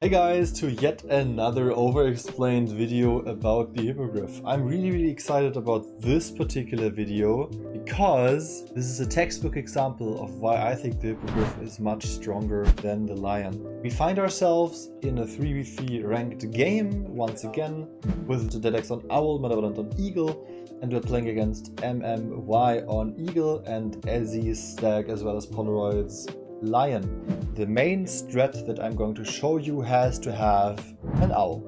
Hey guys, to yet another over-explained video about the Hippogriff. I'm really excited about this particular video because this is a textbook example of why I think the Hippogriff is much stronger than the Lion. We find ourselves in a 3v3 ranked game once again with the Dedex on Owl, Malevolent on Eagle, and we're playing against MMY on Eagle and Ezzy's Stag as well as Polaroid's Lion. The main strat that I'm going to show you has to have an owl.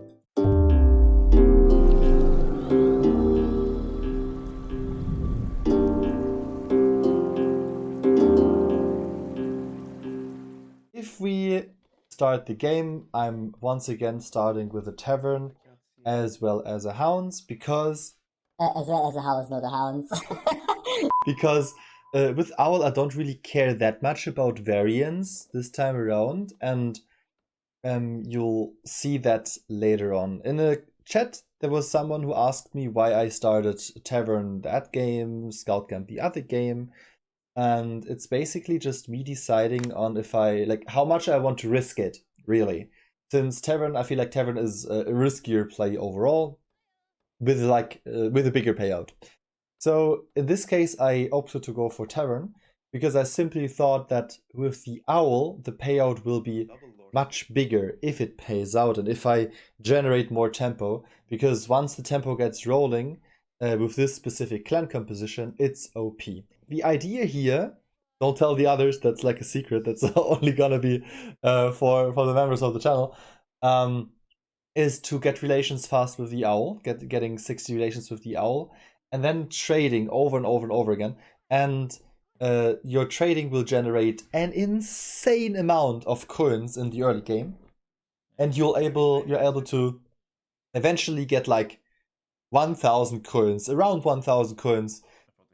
If we start the game, I'm once again starting with a tavern as well as a hounds because... as well as a house, not a hounds. because with Owl, I don't really care that much about variance this time around, and you'll see that later on. In a chat, there was someone who asked me why I started Tavern that game, Scout Camp the other game, and it's basically just me deciding on if how much I want to risk it, really. Since Tavern, I feel like Tavern is a riskier play overall, with a bigger payout. So in this case, I opted to go for Tavern because I simply thought that with the Owl, the payout will be much bigger if it pays out and if I generate more tempo, because once the tempo gets rolling with this specific clan composition, it's OP. The idea here, don't tell the others, that's like a secret, that's only gonna be for the members of the channel, is to get relations fast with the Owl, getting 60 relations with the Owl, and then trading over and over again. And your trading will generate an insane amount of Kröwns in the early game. And you're able to eventually get like 1,000 Kröwns, around 1,000 Kröwns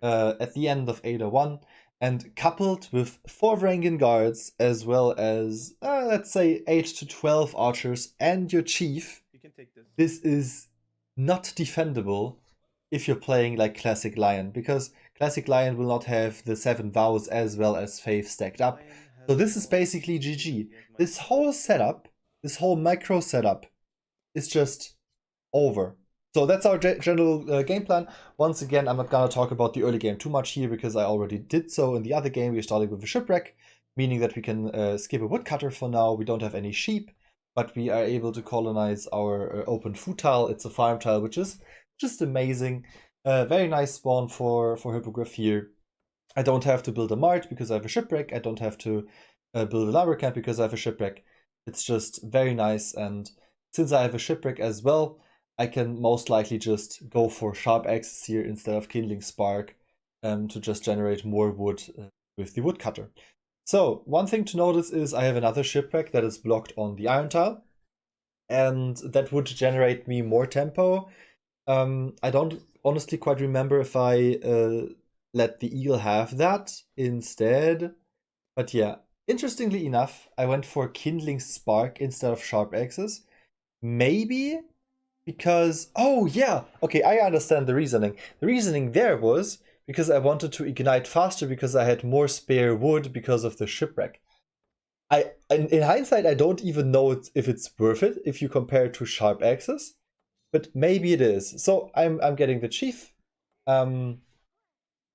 at the end of 801. And coupled with 4 Varangian guards, as well as, let's say, 8 to 12 archers and your chief, this is not defendable if you're playing like Classic Lion, because Classic Lion will not have the 7 vows as well as Faith stacked up. So this is basically GG. This whole setup, this whole micro setup is just over. So that's our general game plan. Once again, I'm not gonna talk about the early game too much here because I already did so in the other game. We're starting with a shipwreck, meaning that we can skip a woodcutter for now. We don't have any sheep, but we are able to colonize our open food tile. It's a farm tile, which is just amazing. Very nice spawn for Hippogriff here. I don't have to build a mart because I have a shipwreck. I don't have to build a lumber camp because I have a shipwreck. It's just very nice, and since I have a shipwreck as well, I can most likely just go for sharp axes here instead of kindling spark to just generate more wood with the woodcutter. So one thing to notice is I have another shipwreck that is blocked on the iron tile, and that would generate me more tempo. I don't honestly quite remember if I let the eagle have that instead, but yeah, interestingly enough, I went for kindling spark instead of sharp axes. Maybe because, oh yeah, okay, I understand the reasoning. The reasoning there was because I wanted to ignite faster because I had more spare wood because of the shipwreck. In hindsight, I don't even know if it's worth it if you compare it to sharp axes, but maybe it is. So I'm getting the chief,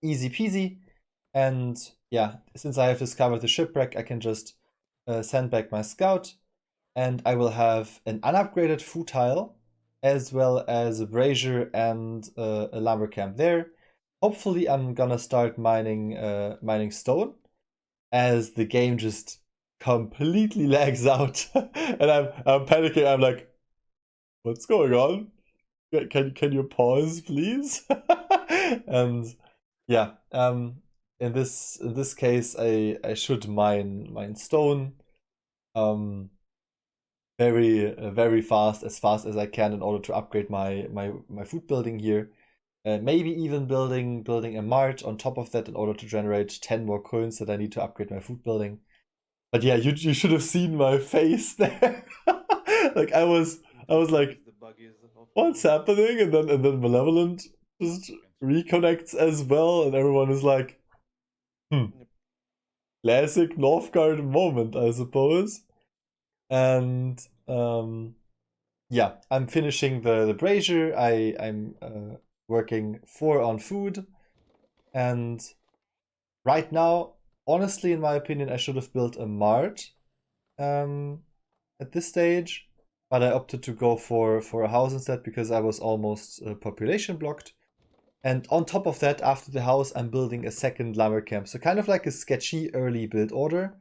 easy peasy, and yeah, since I have discovered the shipwreck, I can just send back my scout, and I will have an unupgraded food tile, as well as a brazier and a lumber camp there. Hopefully I'm gonna start mining stone, as the game just completely lags out. And I'm panicking. I'm like, what's going on? Can you pause, please? And yeah, in this case I should mine stone very fast as I can in order to upgrade my food building here. Maybe even building a mart on top of that in order to generate 10 more coins that I need to upgrade my food building. But yeah, you should have seen my face there. Like I was like, what's happening? And then Malevolent just reconnects as well, and everyone is like, classic Northgard moment, I suppose. And yeah, I'm finishing the brazier. I'm working 4 on food, and right now, honestly, in my opinion, I should have built a mart at this stage, but I opted to go for a house instead because I was almost population blocked. And on top of that, after the house, I'm building a second lumber camp. So kind of like a sketchy early build order.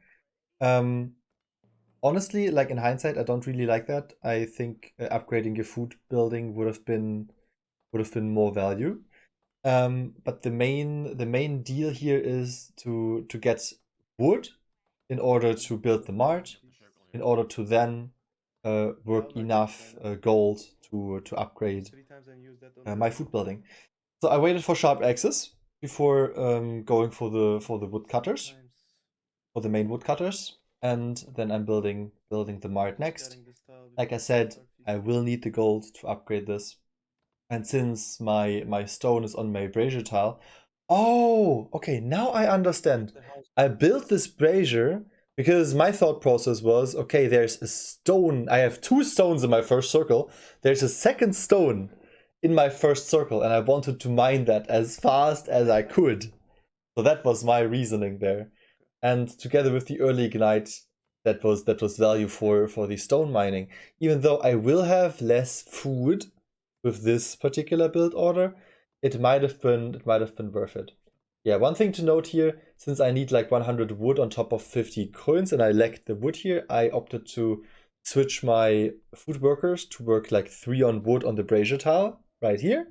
Honestly, like in hindsight, I don't really like that. I think upgrading your food building would have been more value. But the main deal here is to get wood in order to build the mart, in order to then work enough gold to upgrade my food building. So I waited for sharp axes before going for the woodcutters, for the main woodcutters, and then I'm building the mart next. Like I said, I will need the gold to upgrade this. And since my stone is on my brazier tile, oh, okay, now I understand. I built this brazier because my thought process was, okay, there's a stone. I have 2 stones in my first circle. There's a second stone in my first circle, and I wanted to mine that as fast as I could. So that was my reasoning there. And together with the early ignite, that was value for the stone mining. Even though I will have less food with this particular build order, it might have been worth it. Yeah, one thing to note here, since I need like 100 wood on top of 50 coins and I lacked the wood here, I opted to switch my food workers to work like 3 on wood on the brazier tile right here.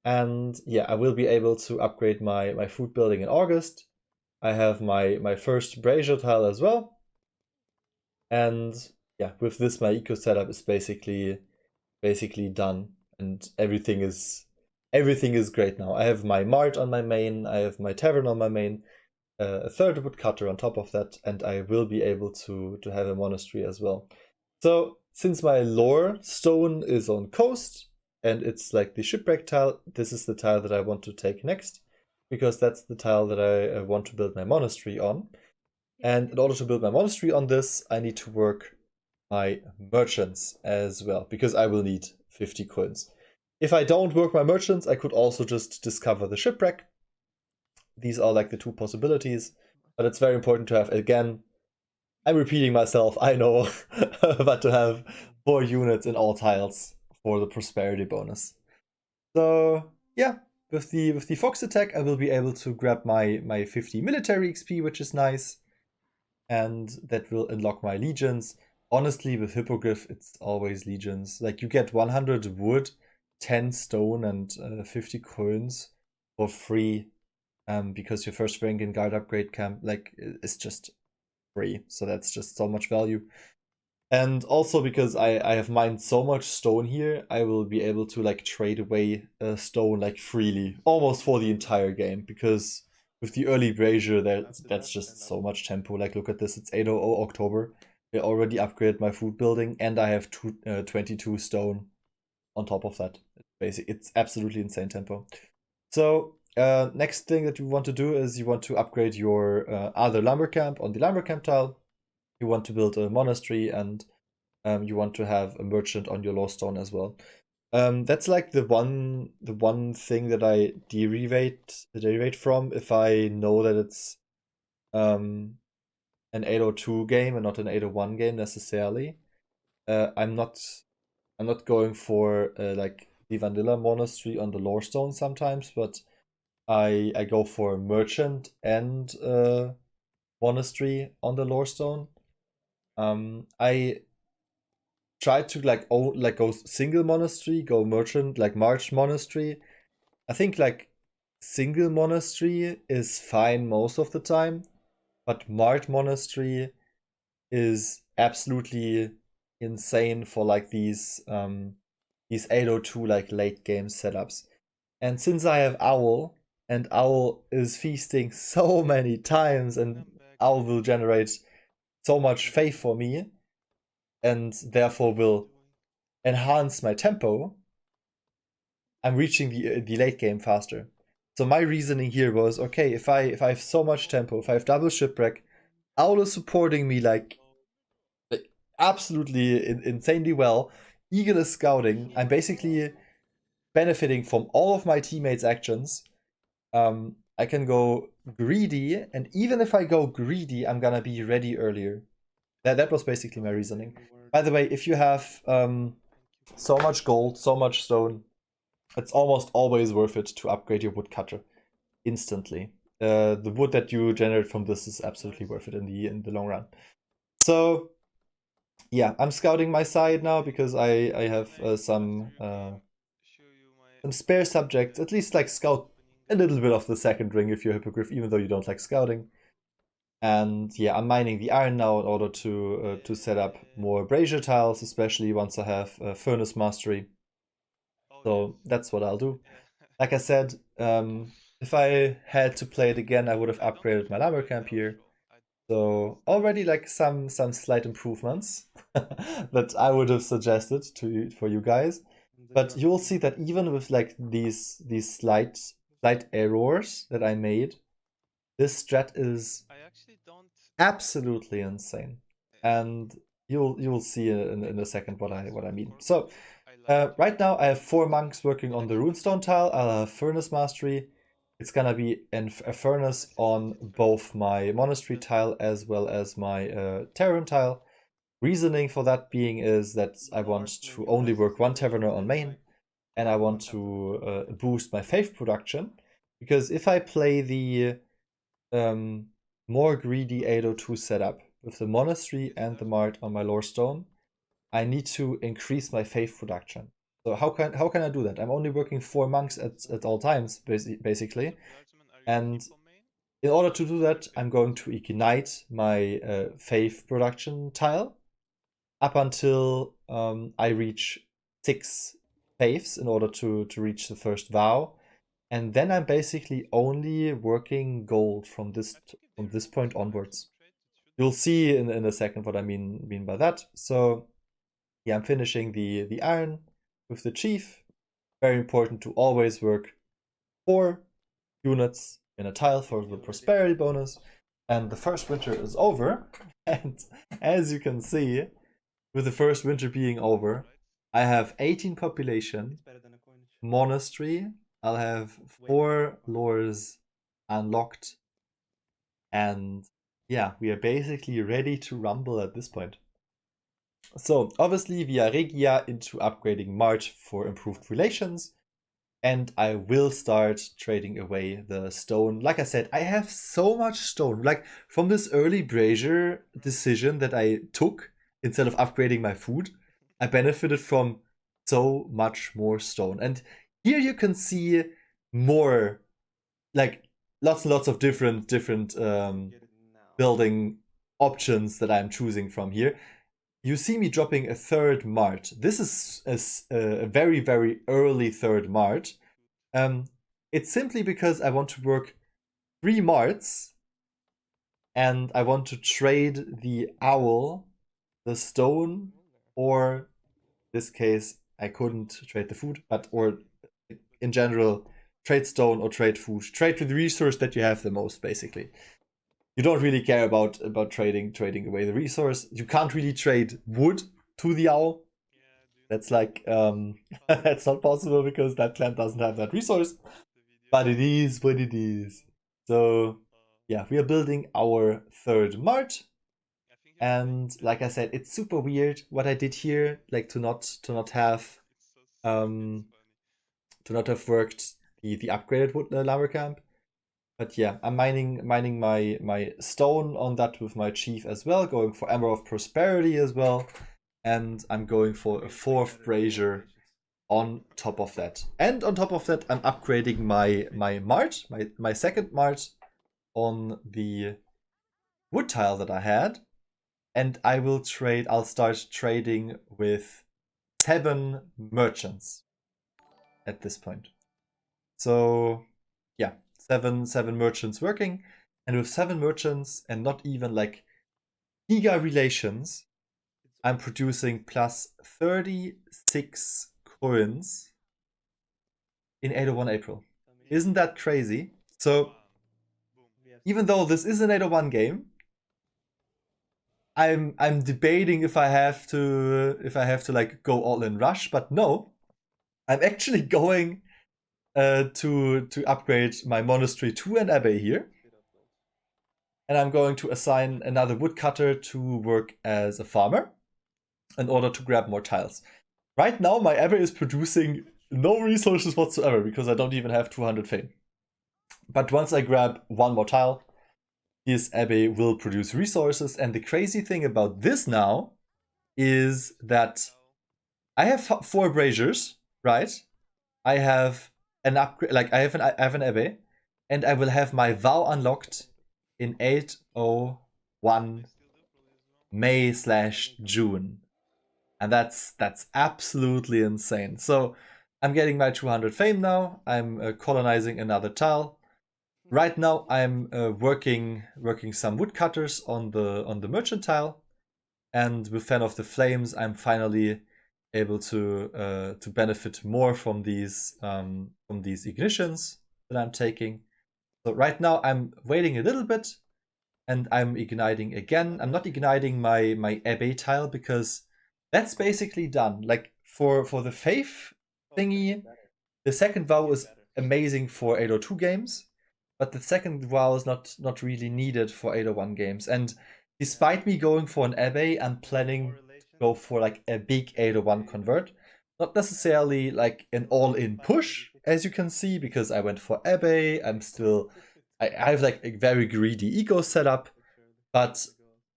And yeah, I will be able to upgrade my food building in August. I have my first brazier tile as well. And yeah, with this my eco setup is basically done, and everything is great now. I have my mart on my main, I have my tavern on my main, a third woodcutter on top of that, and I will be able to have a monastery as well. So since my lore stone is on coast and it's like the shipwreck tile, this is the tile that I want to take next, because that's the tile that I want to build my monastery on. And in order to build my monastery on this, I need to work my merchants as well, because I will need 50 coins. If I don't work my merchants, I could also just discover the shipwreck. These are like the 2 possibilities, but it's very important to have, again, I'm repeating myself, I know, but to have 4 units in all tiles for the prosperity bonus. So yeah, with the fox attack, I will be able to grab my 50 military XP, which is nice, and that will unlock my legions. Honestly, with Hippogriff, it's always legions. Like, you get 100 wood, 10 stone, and 50 coins for free, because your first rank in guard upgrade camp, like, is just free. So that's just so much value. And also because I have mined so much stone here, I will be able to like trade away stone like freely, almost for the entire game, because with the early brazier, that's just so much tempo. Like, look at this, it's 8:00 October. I already upgraded my food building, and I have 22 stone on top of that. It's absolutely insane tempo. So next thing that you want to do is you want to upgrade your other lumber camp on the lumber camp tile. You want to build a monastery, and you want to have a merchant on your lowstone as well. That's like the one thing that I derivate from if I know that it's an 802 game and not an 801 game necessarily. I'm not going for like the vanilla monastery on the lorestone sometimes, but I go for merchant and monastery on the lorestone. I tried to like go single monastery, go merchant, like March monastery. I think like single monastery is fine most of the time, but Mart monastery is absolutely insane for like these 802 like late game setups. And since I have Owl, and Owl is feasting so many times, and Owl will generate so much faith for me, and therefore will enhance my tempo, I'm reaching the late game faster. So my reasoning here was, okay, if I have so much tempo, if I have double shipwreck, Owl is supporting me like absolutely insanely well. Eagle is scouting. I'm basically benefiting from all of my teammates' actions. I can go greedy, and even if I go greedy, I'm gonna be ready earlier. That was basically my reasoning. By the way, if you have so much gold, so much stone, it's almost always worth it to upgrade your woodcutter instantly. The wood that you generate from this is absolutely worth it in the long run. So yeah, I'm scouting my side now because I have some spare subjects. At least like scout a little bit of the second ring if you're Hippogriff, even though you don't like scouting. And yeah, I'm mining the iron now in order to set up more brazier tiles, especially once I have furnace mastery. So that's what I'll do. Like I said, if I had to play it again, I would have upgraded my lumber camp here. So already like some slight improvements that I would have suggested for you guys. But you will see that even with like these slight errors that I made, this strat is absolutely insane. And you'll see in a second what I mean. So right now I have 4 monks working on the runestone tile. I'll have furnace mastery. It's gonna be a furnace on both my monastery tile as well as my tavern tile. Reasoning for that being is that I want to only work 1 taverner on main, and I want to boost my faith production. Because if I play the more greedy 802 setup with the monastery and the mart on my lore stone, I need to increase my faith production. So how can I do that? I'm only working 4 monks at all times, basically. And in order to do that, I'm going to ignite my faith production tile up until I reach 6 faiths in order to reach the first vow. And then I'm basically only working gold from this point onwards. You'll see in a second what I mean by that. So yeah, I'm finishing the iron with the chief. Very important to always work 4 units in a tile for the prosperity bonus. And the first winter is over. And as you can see, with the first winter being over, I have 18 population, monastery, I'll have 4 lores unlocked, and yeah, we are basically ready to rumble at this point. So obviously via Regia into upgrading March for improved relations, and I will start trading away the stone. Like I said, I have so much stone. Like from this early brazier decision that I took, instead of upgrading my food, I benefited from so much more stone. And here you can see more, like lots and lots of different building options that I'm choosing from here. You see me dropping a 3rd mart. This is a very, very early 3rd mart. It's simply because I want to work 3 marts, and I want to trade the owl, the stone, or in this case, I couldn't trade the food, or in general, trade stone or trade food. Trade with the resource that you have the most, basically. You don't really care about trading away the resource. You can't really trade wood to the owl. That's like that's not possible because that clan doesn't have that resource. But it is what it is. So yeah, we are building our 3rd mart. And like I said, it's super weird what I did here, like to not have worked the upgraded wood lumber camp. But yeah, I'm mining my stone on that with my chief as well, going for Ember of Prosperity as well. And I'm going for a 4th brazier on top of that. And on top of that, I'm upgrading my mart, my 2nd mart on the wood tile that I had. And I'll start trading with 7 merchants at this point. So yeah, seven merchants working, and with 7 merchants and not even like giga relations, I'm producing plus 36 coins in 801 April. Isn't that crazy? So even though this is an 801 game, I'm debating if I have to like go all in rush, but no, I'm actually going to upgrade my monastery to an abbey here, and I'm going to assign another woodcutter to work as a farmer in order to grab more tiles. Right now, my abbey is producing no resources whatsoever because I don't even have 200 Thane. But once I grab one more tile, this abbey will produce resources. And the crazy thing about this now is that I have 4 braziers, right? I have an upgrade, like I have an abbey, and I will have my vow unlocked in 801 May/June. And that's absolutely insane. So I'm getting my 200 fame now. I'm colonizing another tile. Right now I'm working some woodcutters on the merchant tile, and with Fan of the Flames I'm finally able to benefit more from these ignitions that I'm taking. So right now I'm waiting a little bit, and I'm igniting again. I'm not igniting my abbey tile because that's basically done. Like for the faith thingy, the second vow is amazing for 802 games, but the second vow is not really needed for 801 games. And despite me going for an abbey, I'm planning to go for like a big 801 convert. Not necessarily like an all-in push, as you can see, because I went for abbey. I have like a very greedy eco setup, but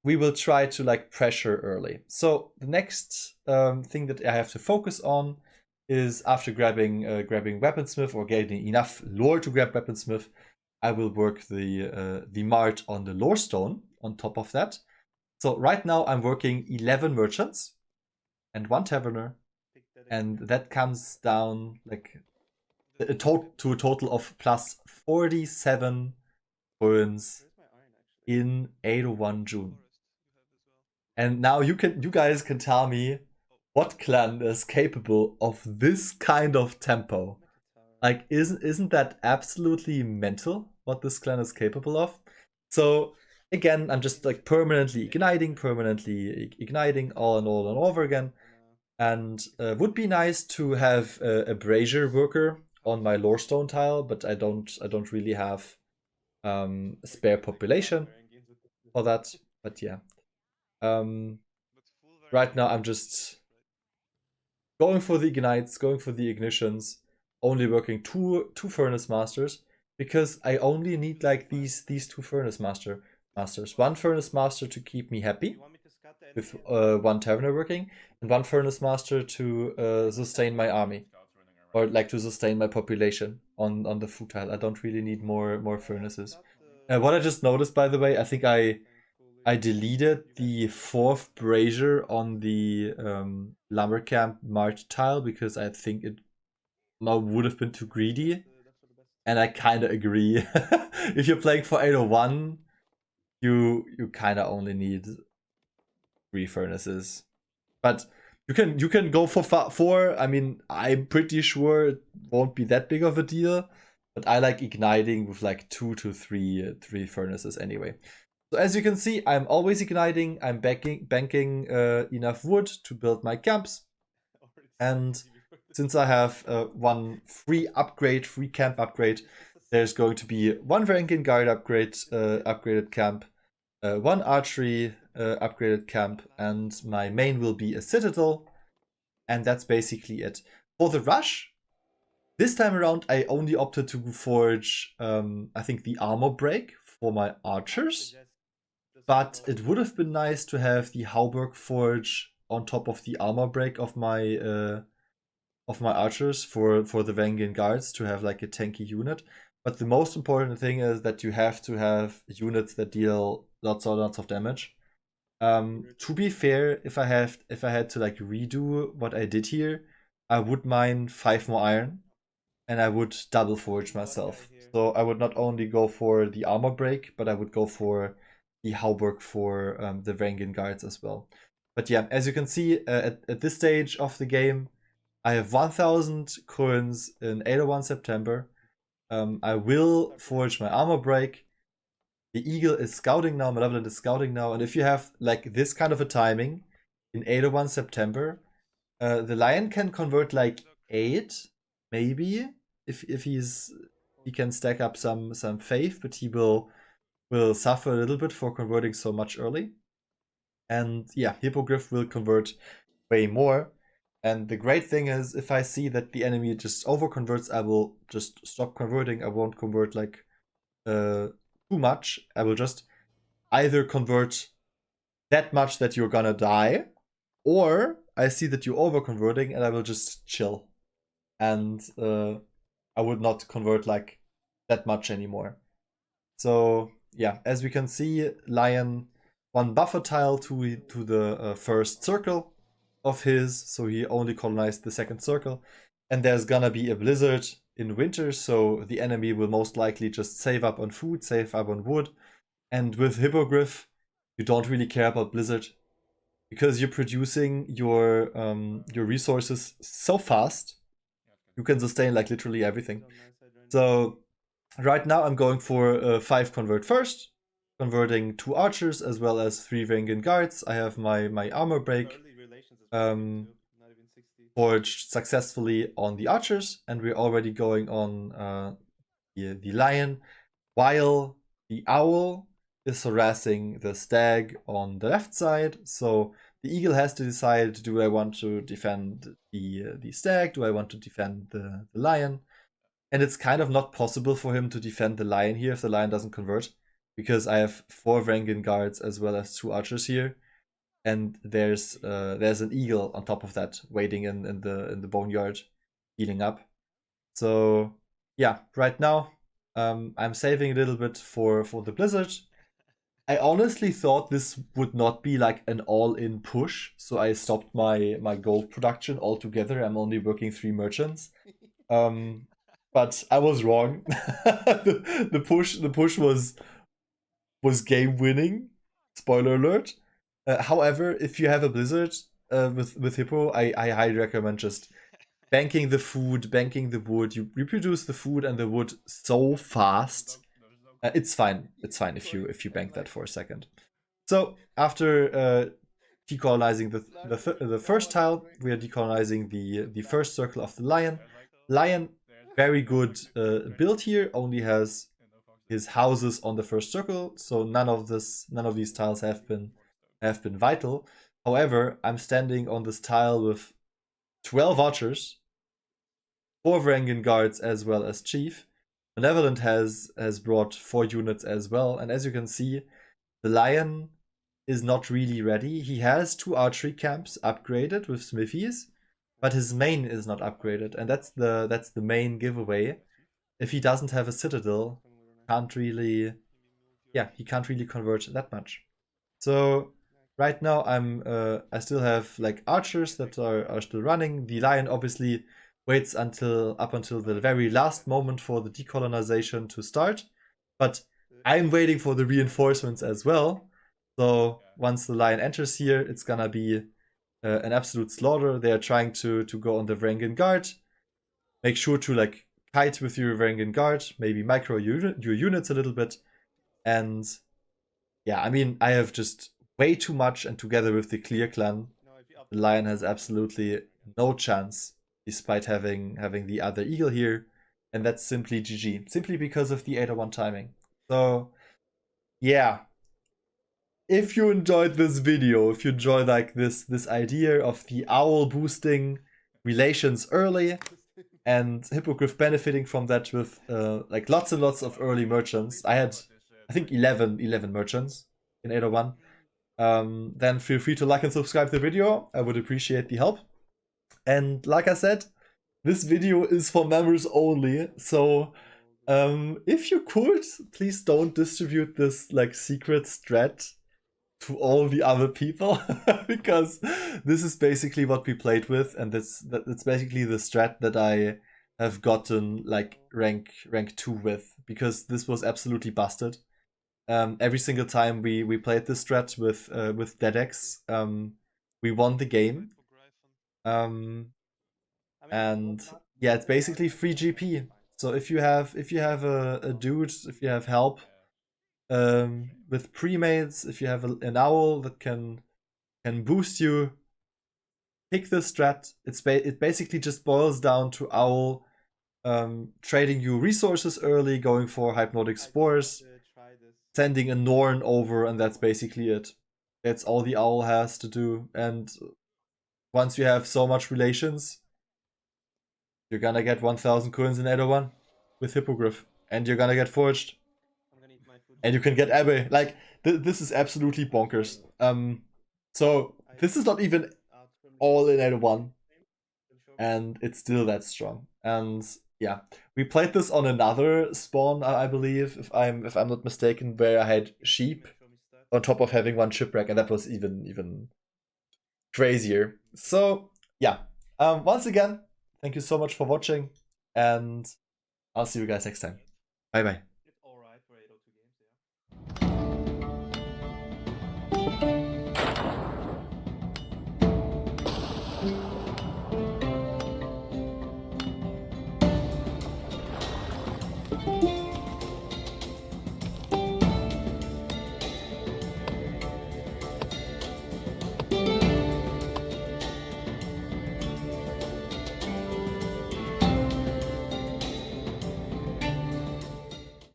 we will try to like pressure early. So the next thing that I have to focus on is, after grabbing weaponsmith or getting enough lore to grab weaponsmith, I will work the mart on the lore stone on top of that. So right now I'm working 11 merchants and 1 taverner, and that comes down like to a total of plus 47 Kröwns in 801 June. And now you guys can tell me what clan is capable of this kind of tempo. Like, isn't that absolutely mental what this clan is capable of? So again, I'm just like permanently igniting all and over again. And would be nice to have a brazier worker on my lorestone tile, but I don't really have spare population for that. But yeah, right now I'm just going for the ignites, going for the ignitions, only working two furnace masters, because I only need like these 2 furnace masters. 1 furnace master to keep me happy, with 1 taverner working, and 1 furnace master to sustain my army, or like to sustain my population on the food tile. I don't really need more furnaces. What I just noticed, by the way, I think I deleted the 4th brazier on the lumber camp mart tile because I think it now would have been too greedy, and I kind of agree. If you're playing for 801, you kind of only need 3 furnaces, but you can go for 4. I mean, I'm pretty sure it won't be that big of a deal, but I like igniting with like 2 to 3 furnaces anyway. So as you can see, I'm always igniting. I'm banking enough wood to build my camps, and since I have 1 free camp upgrade, there's going to be 1 Varangian Guard upgraded camp, 1 archery upgraded camp, and my main will be a citadel, and that's basically it. For the rush, this time around I only opted to forge I think the armor break for my archers, but it would have been nice to have the Hauberg forge on top of the armor break of my archers for the Varangian guards to have like a tanky unit. But the most important thing is that you have to have units that deal lots of damage. To be fair, if I had to like redo what I did here, I would mine 5 more iron, and I would double forge myself. So I would not only go for the armor break, but I would go for the Hauberg for the Varangian guards as well. But yeah, as you can see, at this stage of the game, I have 1000 Kröwns in 801 September. I will forge my armor break, The eagle is scouting now, Malevolent is scouting now, and if you have like this kind of a timing in 801 September, the lion can convert like 8, maybe, if he can stack up some faith, but he will suffer a little bit for converting so much early. And yeah, Hippogriff will convert way more. And the great thing is, if I see that the enemy just overconverts, I will just stop converting. I won't convert like too much. I will just either convert that much that you're gonna die, or I see that you're overconverting and I will just chill. And I would not convert like that much anymore. So yeah, as we can see, Lion one buffer tile to the first circle of his, so he only colonized the second circle. And there's gonna be a blizzard in winter, so the enemy will most likely just save up on food, save up on wood. And with Hippogriff, you don't really care about blizzard because you're producing your resources so fast. You can sustain like literally everything. So right now I'm going for 5 convert first, converting 2 archers as well as 3 Vanguard guards. I have my armor break forged successfully on the archers, and we're already going on the lion, while the owl is harassing the stag on the left side. So the eagle has to decide, do I want to defend the stag? Do I want to defend the lion? And it's kind of not possible for him to defend the lion here if the lion doesn't convert, because I have 4 Vanguard guards as well as 2 archers here, and there's an eagle on top of that waiting in the boneyard, healing up. So yeah, right now I'm saving a little bit for the blizzard. I honestly thought this would not be like an all-in push, so I stopped my gold production altogether. I'm only working 3 merchants. But I was wrong. the push was game winning. Spoiler alert. However, if you have a blizzard with Hippo, I highly recommend just banking the food, banking the wood. You reproduce the food and the wood so fast. It's fine. It's fine if you bank that for a second. So after decolonizing the first tile, we are decolonizing the first circle of the lion. Lion, very good build here. Only has his houses on the first circle, so none of these tiles have been vital. However, I'm standing on this tile with 12 archers, 4 Varangian guards as well as chief. Malevolent has brought 4 units as well, and as you can see, the lion is not really ready. He has 2 archery camps upgraded with smithies, but his main is not upgraded, and that's the main giveaway. If he doesn't have a citadel, he can't really convert that much. So right now I still have like archers that are still running. The lion obviously waits up until the very last moment for the decolonization to start, but I'm waiting for the reinforcements as well. So once the lion enters here, it's gonna be an absolute slaughter. They are trying to go on the Varangian guard. Make sure to like kite with your Varangian guard, maybe micro your units a little bit. And yeah, I mean, I have just way too much, and together with the Clear clan, the lion has absolutely no chance, despite having the other eagle here. And that's simply GG, simply because of the 801 timing. So yeah, if you enjoyed this video, if you enjoyed like this idea of the owl boosting relations early, and Hippogriff benefiting from that with like lots and lots of early merchants. I had, I think, 11 merchants in 801. Then feel free to like and subscribe the video. I would appreciate the help. And like I said, this video is for members only. So if you could, please don't distribute this like secret strat to all the other people, because this is basically what we played with, and that's basically the strat that I have gotten like rank 2 with, because this was absolutely busted. Every single time we played this strat with Dedex, we won the game. And yeah, it's basically free GP. So if you have a dude, if you have help, with pre-mates, if you have an owl that can boost you, pick this strat. It basically just boils down to owl trading you resources early, going for hypnotic spores, sending a Norn over, and that's basically it. That's all the owl has to do. And once you have so much relations, you're gonna get 1000 coins in 801 with Hippogriff, and you're gonna get forged. And you can get Abbey. Like, this is absolutely bonkers. So this is not even all in 801, and it's still that strong. And yeah, we played this on another spawn, I believe, if I'm not mistaken, where I had sheep on top of having one shipwreck, and that was even crazier. So yeah, once again, thank you so much for watching, and I'll see you guys next time. Bye bye.